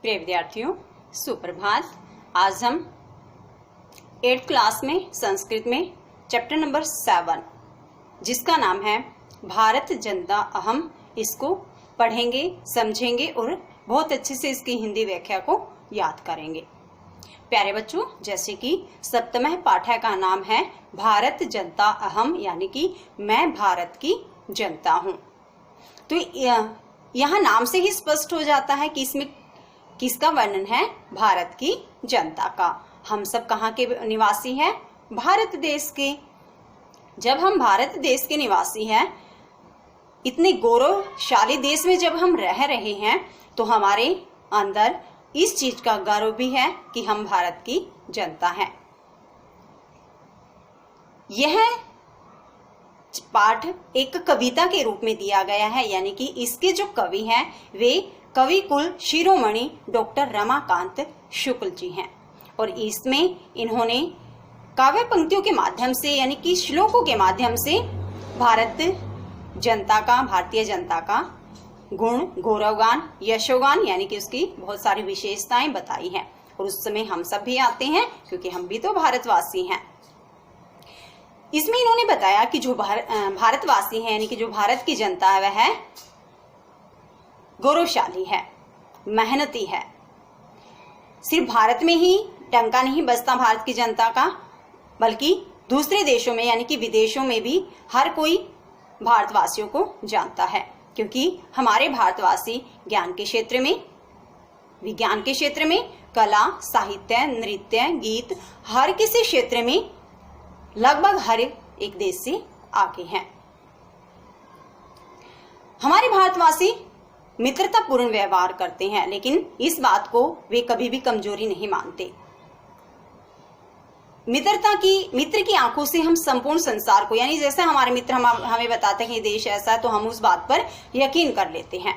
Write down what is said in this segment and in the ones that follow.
प्रिय विद्यार्थियों, सुप्रभात। आज हम 8th क्लास में संस्कृत में चैप्टर नंबर 7 जिसका नाम है भारत जनता अहम, इसको पढ़ेंगे, समझेंगे और बहुत अच्छे से इसकी हिंदी व्याख्या को याद करेंगे। प्यारे बच्चों, जैसे कि सप्तमः पाठ्य का नाम है भारत जनता अहम, यानी कि मैं भारत की जनता हूं। तो यहाँ नाम से ही स्पष्ट हो जाता है कि इसमें किसका वर्णन है? भारत की जनता का। हम सब कहाँ के निवासी हैं? भारत देश के। जब हम भारत देश के निवासी हैं, इतने गौरवशाली देश में जब हम रह रहे हैं, तो हमारे अंदर इस चीज का गर्व भी है कि हम भारत की जनता हैं। यह पाठ एक कविता के रूप में दिया गया है, यानी कि इसके जो कवि हैं वे कवि कुल शिरोमणि डॉक्टर रमाकांत शुक्ल जी हैं। और इसमें इन्होंने काव्य पंक्तियों के माध्यम से, यानी कि श्लोकों के माध्यम से भारतीय जनता का गुण, गौरवगान, यशोगान, यानी कि उसकी बहुत सारी विशेषताएं बताई हैं। और उस समय हम सब भी आते हैं, क्योंकि हम भी तो भारतवासी हैं। इसमें इन्होंने बताया कि जो भारतवासी हैं, यानी कि जो भारत की जनता है, वह गौरवशाली है, मेहनती है। सिर्फ भारत में ही डंका नहीं बजता भारत की जनता का, बल्कि दूसरे देशों में, यानी कि विदेशों में भी हर कोई भारतवासियों को जानता है। क्योंकि हमारे भारतवासी ज्ञान के क्षेत्र में, विज्ञान के क्षेत्र में, कला, साहित्य, नृत्य, गीत, हर किसी क्षेत्र में लगभग हर एक देश से आगे हैं। हमारे भारतवासी मित्रतापूर्ण व्यवहार करते हैं, लेकिन इस बात को वे कभी भी कमजोरी नहीं मानते। मित्र की आंखों से हम संपूर्ण संसार को, यानी जैसे हमारे मित्र हमें बताते हैं कि देश ऐसा है, तो हम उस बात पर यकीन कर लेते हैं।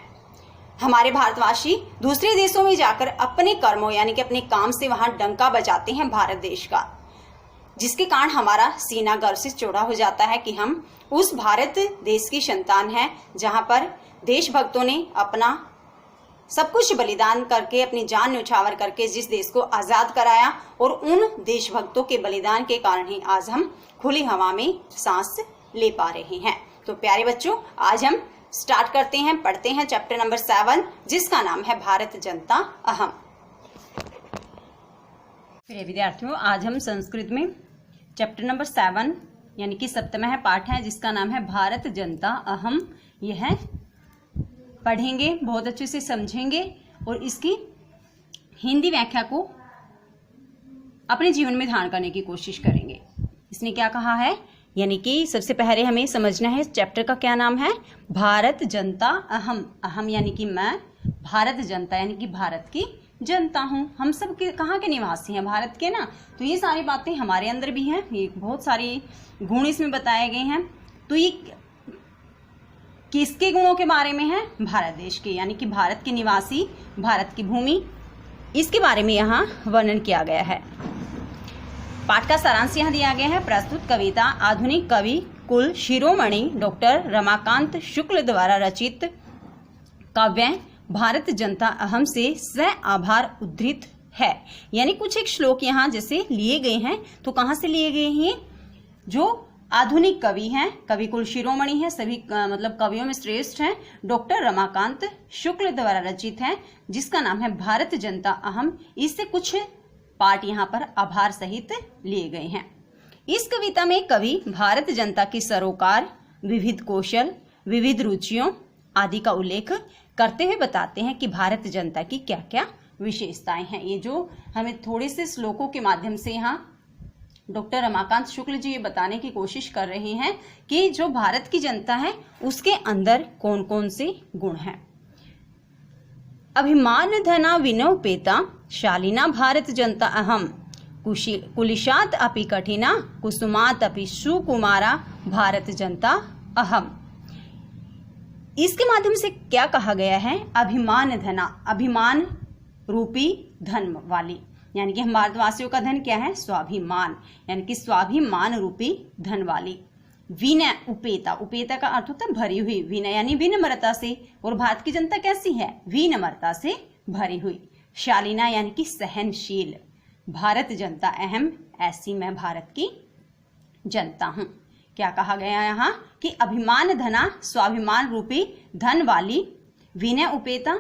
हमारे भारतवासी दूसरे देशों में जाकर अपने कर्मों, यानी कि अपने काम से वहां डंका बजाते हैं भारत देश का, जिसके कारण हमारा सीना गर्व से चौड़ा हो जाता है कि हम उस भारत देश की संतान हैं, जहां पर देशभक्तों ने अपना सब कुछ बलिदान करके, अपनी जान न्यौछावर करके जिस देश को आजाद कराया, और उन देशभक्तों के बलिदान के कारण ही आज हम खुली हवा में सांस ले पा रहे हैं। तो प्यारे बच्चों, आज हम स्टार्ट करते हैं, पढ़ते हैं चैप्टर नंबर 7 जिसका नाम है भारत जनता अहम। प्रिय विद्यार्थियों, आज हम संस्कृत में चैप्टर नंबर 7 यानी कि सप्तमः पाठ है जिसका नाम है भारत जनता अहम, यह पढ़ेंगे, बहुत अच्छे से समझेंगे और इसकी हिंदी व्याख्या को अपने जीवन में धारण करने की कोशिश करेंगे। इसने क्या कहा है, यानी कि सबसे पहले हमें समझना है चैप्टर का क्या नाम है, भारत जनता अहम। अहम यानी कि मैं, भारत जनता यानी कि भारत की जनता हूँ। हम सब कहाँ के निवासी हैं? भारत के ना। तो ये सारी बातें हमारे अंदर भी हैं, ये बहुत सारी गुण इसमें बताए गए हैं। तो ये किसके गुणों के बारे में है? भारत देश के, यानी कि भारत के निवासी, भारत की भूमि, इसके बारे में यहाँ वर्णन किया गया है। पाठ का सारांश यहाँ दिया गया है। प्रस्तुत कविता आधुनिक कवि कुल शिरोमणि डॉक्टर रमाकांत शुक्ल द्वारा रचित काव्य भारत जनता अहम से स्व आभार उद्धृत है। यानी कुछ एक श्लोक यहाँ जैसे लिए गए हैं, तो कहाँ से लिए गए हैं? जो आधुनिक कवि हैं, कवि कुल शिरोमणि हैं, सभी मतलब कवियों में श्रेष्ठ हैं, डॉक्टर रमाकांत शुक्ल द्वारा रचित है, जिसका नाम है भारत जनता अहम। इससे कुछ पाठ यहाँ पर आभार सहित लिए गए हैं। इस कविता में कवि भारत जनता की सरोकार, विविध कौशल, विविध रुचियों आदि का उल्लेख करते हुए बताते हैं कि भारत जनता की क्या क्या विशेषताएं हैं। ये जो हमें थोड़े से श्लोकों के माध्यम से यहाँ डॉक्टर रमाकांत शुक्ल जी ये बताने की कोशिश कर रहे हैं कि जो भारत की जनता है उसके अंदर कौन कौन से गुण हैं। अभिमान धना विनोपेता शालिना भारत जनता अहम, कुलिशात अपि कठिना कुसुमात अपि सुकुमारा भारत जनता अहम। इसके माध्यम से क्या कहा गया है? अभिमान धना, अभिमान रूपी धन वाली, यानी कि हम भारतवासियों का धन क्या है? स्वाभिमान, यानी कि स्वाभिमान रूपी धन वाली। विनय उपेता, उपेता का अर्थ होता है भरी हुई, विनय यानी विनम्रता से। और भारत की जनता कैसी है? विनम्रता से भरी हुई। शालीना यानी कि सहनशील, भारत जनता अहम, ऐसी मैं भारत की जनता हूं। क्या कहा गया यहाँ कि अभिमान धना, स्वाभिमान रूपी धन वाली, विनय उपेता,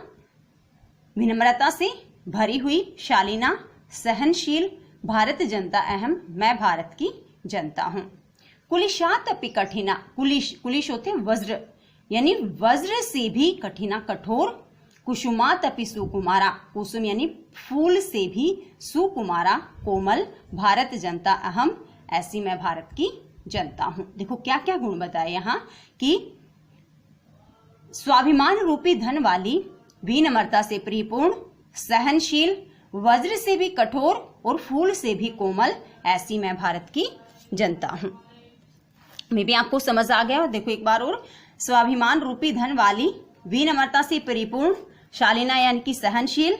विनम्रता से भरी हुई, शालीना, सहनशील, भारत जनता अहम, मैं भारत की जनता हूं। कुलिशात अपि कठिना, कुलिश होते हैं वज्र, यानी वज्र से भी कठिना, कठोर, कुसुमात अपि सुकुमारा, कुसुम यानी फूल से भी सुकुमारा, कोमल, भारत जनता अहम, ऐसी मैं भारत की जनता हूं। देखो क्या क्या गुण बताए यहाँ कि स्वाभिमान रूपी धन वाली, विनम्रता से परिपूर्ण, सहनशील, वज्र से भी कठोर और फूल से भी कोमल, ऐसी मैं भारत की जनता हूं। मे भी आपको समझ आ गया। देखो एक बार और, स्वाभिमान रूपी धन वाली, विनम्रता से परिपूर्ण, शालीना यानी कि सहनशील,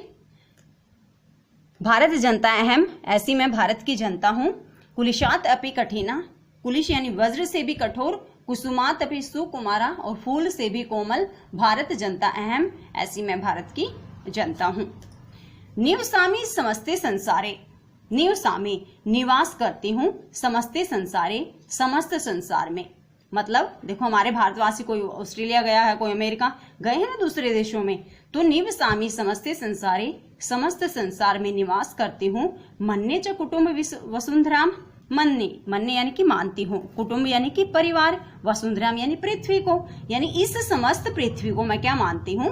भारत जनता अहम, ऐसी मैं भारत की जनता हूं। कुलिशात अपि कठिना, कुलिश यानी वज्र से भी कठोर, कुसुमात अपि सुकुमारा, और फूल से भी कोमल, भारत जनता अहम, ऐसी मैं भारत की जनता हूं। निवसामी समस्ते संसारे, निवसामी निवास करती हूं, समस्ते संसारे समस्त संसार में, मतलब देखो हमारे भारतवासी कोई ऑस्ट्रेलिया गया है, कोई अमेरिका गए हैं ना दूसरे देशों में, तो निवसामी समस्ते संसारे समस्त संसार में निवास करती हूँ। मन्ने च कुटुंब वसुंधराम, मन्ने मन्ने यानी कि मानती हूँ, कुटुंब यानी कि परिवार, वसुंधराम यानी पृथ्वी को, यानी इस समस्त पृथ्वी को मैं क्या मानती हूँ,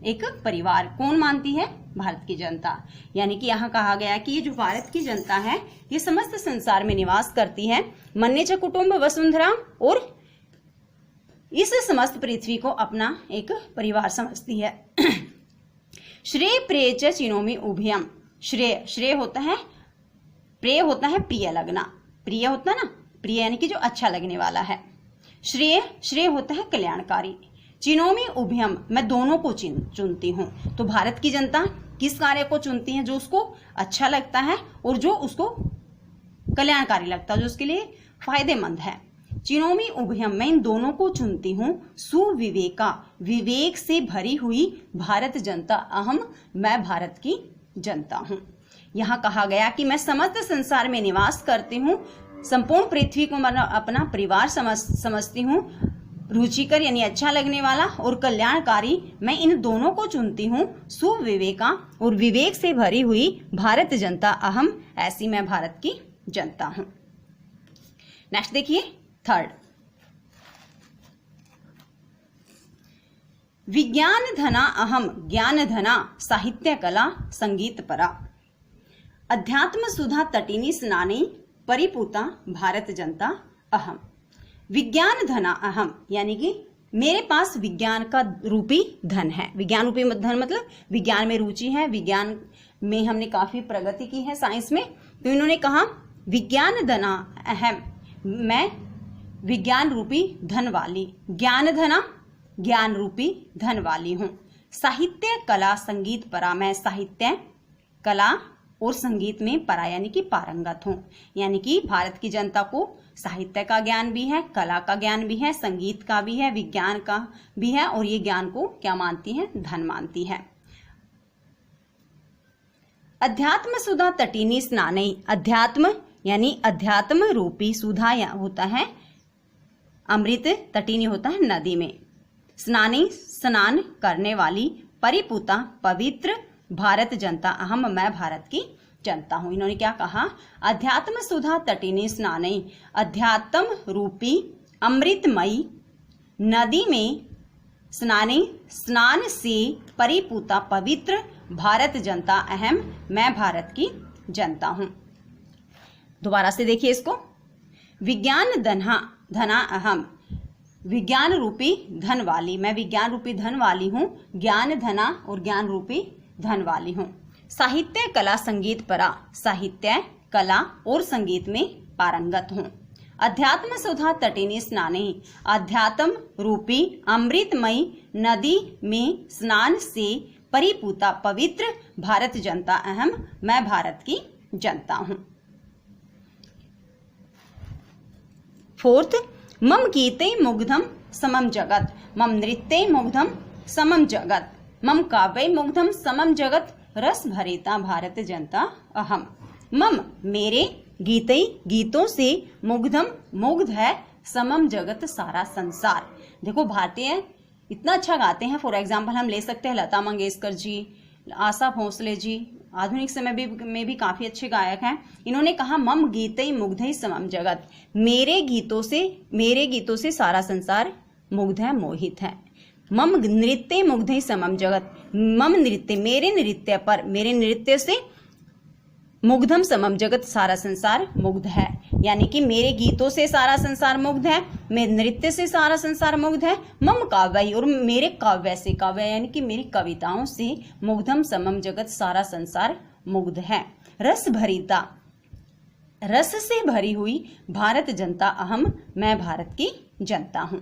एक परिवार। कौन मानती है? भारत की जनता। यानी कि यहाँ कहा गया कि ये जो भारत की जनता है ये समस्त संसार में निवास करती है। मन्ने च कुटुंब वसुंधरा, और इस समस्त पृथ्वी को अपना एक परिवार समझती है। श्रेय प्रिय च चिनोमि उभयम, श्रेय श्रेय होता है, प्रिय होता है प्रिय लगना, प्रिय होता है ना, प्रिय यानी कि जो अच्छा लगने वाला है। श्रेय श्रेय होता है कल्याणकारी। चिनोमि उभयम, मैं दोनों को चुनती हूँ। तो भारत की जनता किस कार्य को चुनती है? जो उसको अच्छा लगता है और जो उसको कल्याणकारी लगता है, जो उसके लिए फायदेमंद है। चिनोमि उभयम, मैं इन दोनों को चुनती हूँ। सुविवेका, विवेक से भरी हुई, भारत जनता अहम, मैं भारत की जनता हूँ। यहाँ कहा गया कि मैं समस्त संसार में निवास करती हूँ, संपूर्ण पृथ्वी को मैं अपना परिवार समझती हूँ। रुचिकर यानी अच्छा लगने वाला और कल्याणकारी, मैं इन दोनों को चुनती हूँ। सुविवेका और विवेक से भरी हुई, भारत जनता अहम, ऐसी मैं भारत की जनता हूँ। नेक्स्ट देखिए थर्ड, विज्ञान धना अहम, ज्ञान धना, साहित्य कला संगीत परा, अध्यात्म सुधा तटिनी स्नानी, परिपूता, भारत जनता अहम। विज्ञान धना अहम, यानी कि मेरे पास विज्ञान का रूपी धन है। विज्ञान रूपी धन मतलब विज्ञान में रुचि है, विज्ञान में हमने काफी प्रगति की है साइंस में, तो इन्होंने कहा विज्ञान धना अहम, मैं विज्ञान रूपी धन वाली, ज्ञान धना ज्ञान रूपी धन वाली हूँ। साहित्य कला संगीत परा, मैं साहित्य कला और संगीत में परा यानी कि पारंगत हूँ। यानी कि भारत की जनता को साहित्य का ज्ञान भी है, कला का ज्ञान भी है, संगीत का भी है, विज्ञान का भी है, और ये ज्ञान को क्या मानती है? धन मानती है। अध्यात्म सुधा तटिनी स्नानई, अध्यात्म यानी अध्यात्म रूपी, सुधा होता है अमृत, तटिनी होता है नदी में, स्नानी स्नान करने वाली, परिपूता पवित्र, भारत जनता अहम, मैं भारत की जनता हूं। इन्होंने क्या कहा? अध्यात्म सुधा तटिनी स्नानई, अध्यात्म रूपी अमृतमयी नदी में स्नाने, स्नान से परिपूता पवित्र, भारत जनता अहम, मैं भारत की जनता हूं। दोबारा से देखिए इसको, विज्ञान धना अहम, विज्ञान रूपी धन वाली, मैं विज्ञान रूपी धन वाली हूँ, ज्ञान धना और ज्ञान रूपी धन वाली हूँ। साहित्य कला संगीत परा, साहित्य कला और संगीत में पारंगत हूँ। अध्यात्म सुधा तटिनी स्नाने, अध्यात्म रूपी अमृतमयी नदी में स्नान से परिपूता पवित्र, भारत जनता अहम, मैं भारत की जनता हूँ। फोर्थ, मम गीते मुग्धम समम जगत, मम नृत्ये मुग्धम समम जगत, मम काव्य मुग्धम समम जगत रस भरिता भारत जनता अहम। मम मेरे गीतों से मुग्धम मुग्ध है समम जगत सारा संसार। देखो भारतीय इतना अच्छा गाते हैं। फॉर एग्जाम्पल हम ले सकते हैं लता मंगेशकर जी, आशा भोसले जी, आधुनिक समय में भी काफी अच्छे गायक हैं। इन्होंने कहा मम गीतई मुग्धई समम जगत, मेरे गीतों से सारा संसार मुग्ध है, मोहित है। मम नृत्य मुग्धई समम जगत, मम नृत्य मेरे नृत्य से मुग्धम समम जगत सारा संसार मुग्ध है। यानी कि मेरे गीतों से सारा संसार मुग्ध है, मेरे नृत्य से सारा संसार मुग्ध है। मम काव्य और मेरे काव्य यानी कि मेरी कविताओं से मुग्धम समम जगत सारा संसार मुग्ध है। रस भरिता, रस से भरी हुई भारत जनता अहम, मैं भारत की जनता हूं।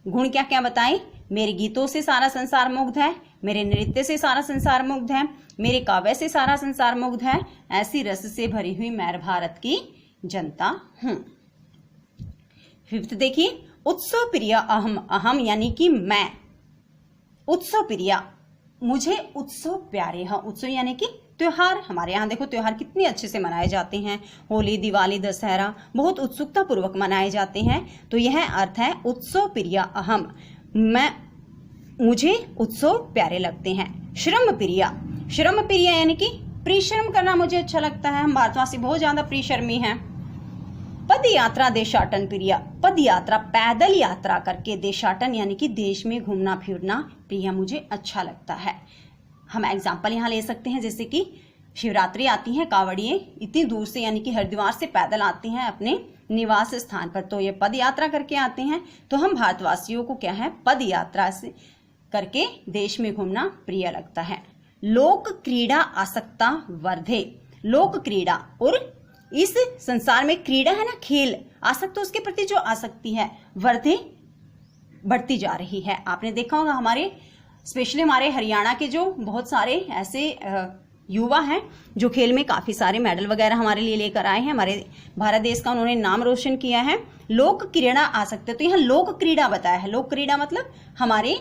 गुण क्या क्या बताएं? मेरे गीतों से सारा संसार मुग्ध है, मेरे नृत्य से सारा संसार मुग्ध है, मेरे काव्य से सारा संसार मुग्ध है। ऐसी रस से भरी हुई मैं भारत की जनता हूं। फिफ्थ देखिए, उत्सव प्रिय अहम, अहम यानी कि मैं। उत्सव प्रिय, मुझे उत्सव प्यारे हैं। उत्सव यानी कि त्योहार। हमारे यहाँ देखो त्योहार कितने अच्छे से मनाए जाते हैं। होली, दिवाली, दशहरा बहुत उत्सुकता पूर्वक मनाए जाते हैं। तो यह अर्थ है उत्सव प्रिय अहम, मुझे उत्सव प्यारे लगते हैं। श्रम प्रिय, श्रम प्रिय यानी कि परिश्रम करना मुझे अच्छा लगता है। हम भारतवासी बहुत ज्यादा परिश्रमी हैं। पद यात्रा देशाटन प्रिय, पद यात्रा पैदल यात्रा करके, देशाटन यानी कि देश में घूमना फिरना प्रिय मुझे अच्छा लगता है। हम एग्जाम्पल यहाँ ले सकते हैं, जैसे कि शिवरात्रि आती है, कांवड़िए इतनी दूर से यानी कि हरिद्वार से पैदल आते हैं अपने निवास स्थान पर, तो ये पद यात्रा करके आते हैं। तो हम भारतवासियों को क्या है, पद यात्रा से करके देश में घूमना प्रिय लगता है। लोक क्रीड़ा आसक्ता वर्धे, लोक क्रीड़ा और इस संसार में क्रीड़ा है ना, खेल, आसक्त उसके प्रति जो आसक्ति है वर्धे बढ़ती जा रही है। आपने देखा होगा हमारे स्पेशली हमारे हरियाणा के जो बहुत सारे ऐसे युवा हैं जो खेल में काफी सारे मेडल वगैरह हमारे लिए लेकर आए हैं, हमारे भारत देश का उन्होंने नाम रोशन किया है। लोक क्रीड़ा आसक्त, तो यहाँ लोक क्रीड़ा बताया है। लोक क्रीड़ा मतलब हमारे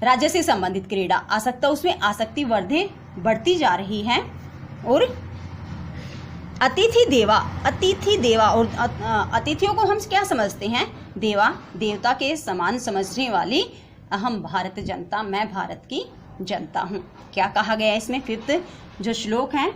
राज्य से संबंधित क्रीड़ा, आसक्ता उसमें आसक्ति वर्धे बढ़ती जा रही है। और अतिथि देवा और अतिथियों को हम क्या समझते हैं, देवा देवता के समान समझने वाली अहम भारत जनता, मैं भारत की जनता हूं। क्या कहा गया इसमें? फिफ्थ जो श्लोक है,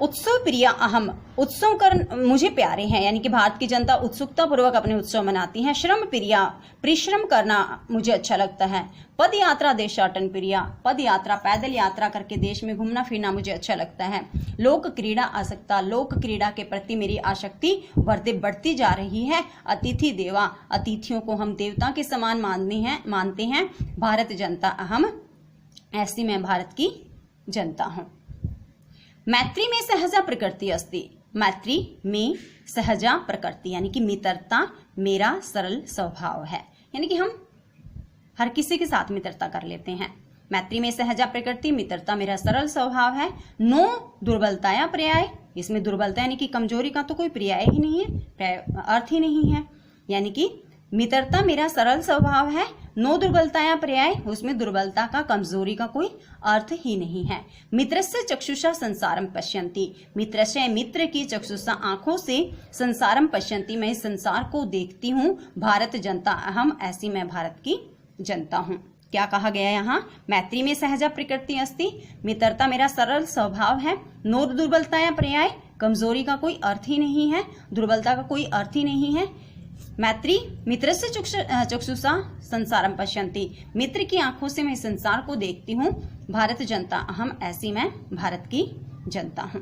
उत्सव प्रिय अहम, उत्सव कर मुझे प्यारे हैं, यानी कि भारत की जनता उत्सुकता पूर्वक अपने उत्सव मनाती है। श्रम प्रिय, परिश्रम करना मुझे अच्छा लगता है। पद यात्रा देशाटन प्रिय, पद यात्रा पैदल यात्रा करके देश में घूमना फिरना मुझे अच्छा लगता है। लोक क्रीड़ा आसक्ता, लोक क्रीड़ा के प्रति मेरी आसक्ति बढ़ती जा रही है। अतिथि देवा, अतिथियों को हम देवता के समान मानते हैं। भारत जनता अहम, ऐसी मैं भारत की जनता हूं। मैत्री में सहजा प्रकृति अस्ति, मैत्री में सहजा प्रकृति यानी कि मित्रता मेरा सरल स्वभाव है, यानी कि हम हर किसी के साथ मित्रता कर लेते हैं। मैत्री में सहजा प्रकृति, मित्रता मेरा सरल स्वभाव है। नो दुर्बलताया पर्याय, इसमें दुर्बलता यानी कि कमजोरी का तो कोई पर्याय ही नहीं है, अर्थ ही नहीं है। यानी कि मित्रता मेरा सरल स्वभाव है, नो दुर्बलताया पर्याय, उसमें दुर्बलता का कमजोरी का कोई अर्थ ही नहीं है। मित्रस्य चक्षुषा संसारम पश्यन्ति, मित्रस्य मित्र की चक्षुषा आंखों से संसारम पश्यन्ति, मैं इस संसार को देखती हूँ। भारत जनता अहम, ऐसी मैं भारत की जनता हूँ। क्या कहा गया यहाँ? मैत्री में सहजा प्रकृति अस्ति, मित्रता मेरा सरल स्वभाव है। नो दुर्बलताया पर्याय, कमजोरी का कोई अर्थ ही नहीं है, दुर्बलता का कोई अर्थ ही नहीं है। मैत्री मित्रस्य चक्षुषा संसारम पश्यन्ति, मित्र की आंखों से मैं संसार को देखती हूँ। भारत जनता अहम, ऐसी मैं भारत की जनता हूँ।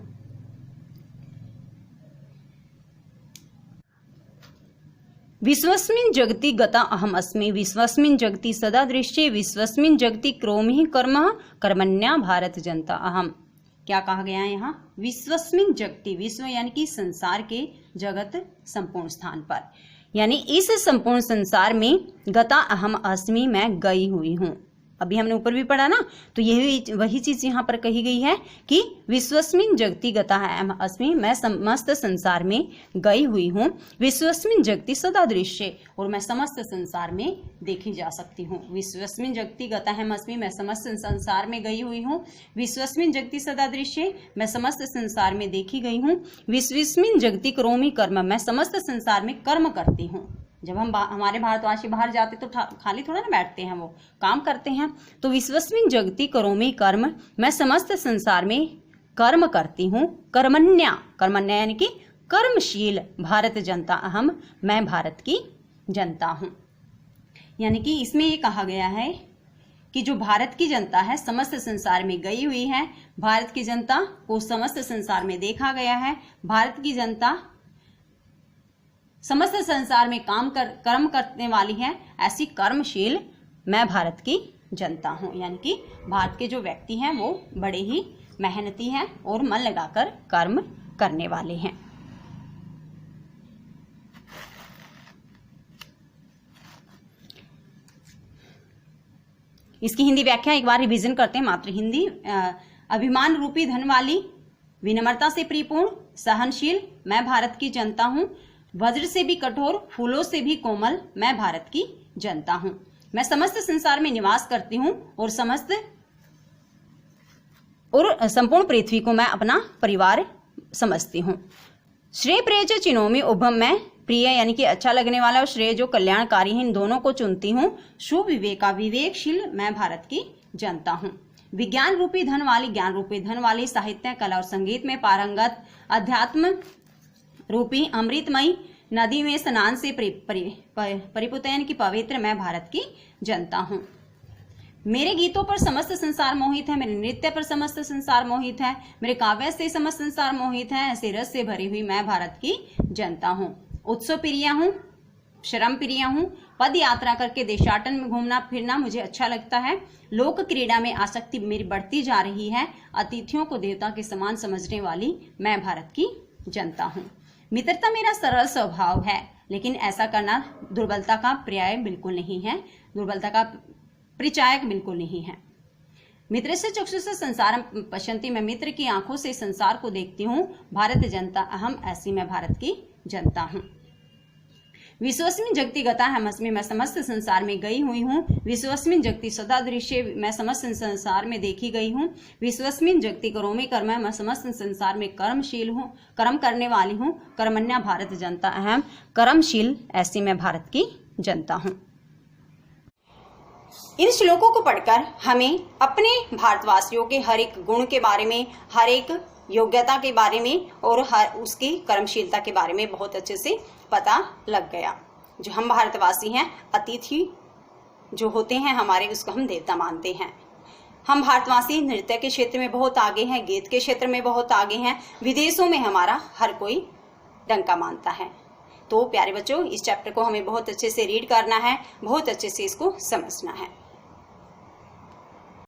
विश्वस्मिन् जगति गता अहम अस्मि, विश्वस्मिन् जगति सदा दृश्ये, विश्वस्मिन् जगति करोमि कर्मः कर्मण्या भारत जनता अहम। क्या कहा गया है यहाँ? विश्वस्मिन् जगति, विश्व यानी कि संसार के, जगत संपूर्ण स्थान पर, यानी इस संपूर्ण संसार में गता अहम अस्मि, मैं गई हुई हूँ। अभी हमने ऊपर भी पढ़ा ना, तो यही वही चीज यहाँ पर कही गई है कि विश्वस्मिन जगति गता है अस्मि, मैं समस्त संसार में गई हुई हूँ। विश्वस्मिन जगति सदा दृश्य, और मैं समस्त संसार में देखी जा सकती हूँ। विश्वस्मिन जगति गता है अस्मि, मैं समस्त संसार में गई हुई हूँ। विश्वस्मिन जगति सदा दृश्य, मैं समस्त संसार में देखी गई हूँ। विश्वस्मिन जगति करोमि कर्म, मैं समस्त संसार में कर्म करती हूँ। जब हम हमारे भारतवासी बाहर जाते तो खाली थोड़ा ना बैठते हैं, वो काम करते हैं। तो विश्वस्मिन जगति करोमि कर्म, मैं समस्त संसार में कर्म करती हूँ। कर्मण्या, कर्मण्या यानी कि कर्मशील, भारत जनता अहम, मैं भारत की जनता हूँ। यानी कि इसमें ये कहा गया है कि जो भारत की जनता है समस्त संसार में गई हुई है, भारत की जनता को समस्त संसार में देखा गया है, भारत की जनता समस्त संसार में कर्म करने वाली है, ऐसी कर्मशील मैं भारत की जनता हूं। यानी कि भारत के जो व्यक्ति हैं वो बड़े ही मेहनती हैं और मन लगाकर कर्म करने वाले हैं। इसकी हिंदी व्याख्या एक बार रिवीजन करते हैं, मात्र हिंदी। अभिमान रूपी धन वाली, विनम्रता से परिपूर्ण, सहनशील मैं भारत की जनता हूं। वज्र से भी कठोर, फूलों से भी कोमल मैं भारत की जनता हूं। मैं समस्त संसार में निवास करती हूं और संपूर्ण पृथ्वी को मैं अपना परिवार समझती हूं। श्रेय प्रिय जो चिनोमी उभम, मैं प्रिय यानी कि अच्छा लगने वाला और श्रेय जो कल्याणकारी है, इन दोनों को चुनती हूं। सुविवेका, विवेकशील मैं भारत की जनता हूं। विज्ञान रूपी धन वाली, ज्ञान रूपी धन वाली, साहित्य कला और संगीत में पारंगत, अध्यात्म रूपी अमृतमयी नदी में स्नान से परिपुत यानी कि पवित्र मैं भारत की जनता हूँ। मेरे गीतों पर समस्त संसार मोहित है, मेरे नृत्य पर समस्त संसार मोहित है, मेरे काव्य से समस्त संसार मोहित है, ऐसे रस से भरी हुई मैं भारत की जनता हूँ। उत्सव प्रिय हूँ, श्रम प्रिय हूँ, पद यात्रा करके देशाटन में घूमना फिरना मुझे अच्छा लगता है। लोक क्रीड़ा में आसक्ति मेरी बढ़ती जा रही है। अतिथियों को देवता के समान समझने वाली मैं भारत की जनता हूँ। मित्रता मेरा सरल स्वभाव है, लेकिन ऐसा करना दुर्बलता का पर्याय बिल्कुल नहीं है, दुर्बलता का परिचायक बिल्कुल नहीं है। मित्र से चक्षु से संसार पश्यन्ति, मैं मित्र की आंखों से संसार को देखती हूँ। भारत जनता अहम, ऐसी मैं भारत की जनता हूँ। विश्वस्मिन जगति गता है अस्मि, मैं समस्त संसार में गई हुई हूँ। विश्वस्मिन जगति सदा दृश्य, मैं समस्त संसार में देखी गई हूँ। विश्वस्मिन जगति करोमि कर्म, मैं समस्त संसार में कर्मशील हूँ, कर्म करने वाली हूँ। कर्मण्या भारत जनता अहम, कर्मशील ऐसी मैं भारत की जनता हूँ। इन श्लोकों को पढ़कर हमें अपने भारतवासियों के हर एक गुण के बारे में, हर एक योग्यता के बारे में और हर उसकी कर्मशीलता के बारे में बहुत अच्छे से पता लग गया। जो हम भारतवासी हैं, अतिथि जो होते हैं हमारे, उसको हम देवता मानते हैं। हम भारतवासी नृत्य के क्षेत्र में बहुत आगे हैं, गीत के क्षेत्र में बहुत आगे हैं, विदेशों में हमारा हर कोई डंका मानता है। तो प्यारे बच्चों, इस चैप्टर को हमें बहुत अच्छे से रीड करना है, बहुत अच्छे से इसको समझना है।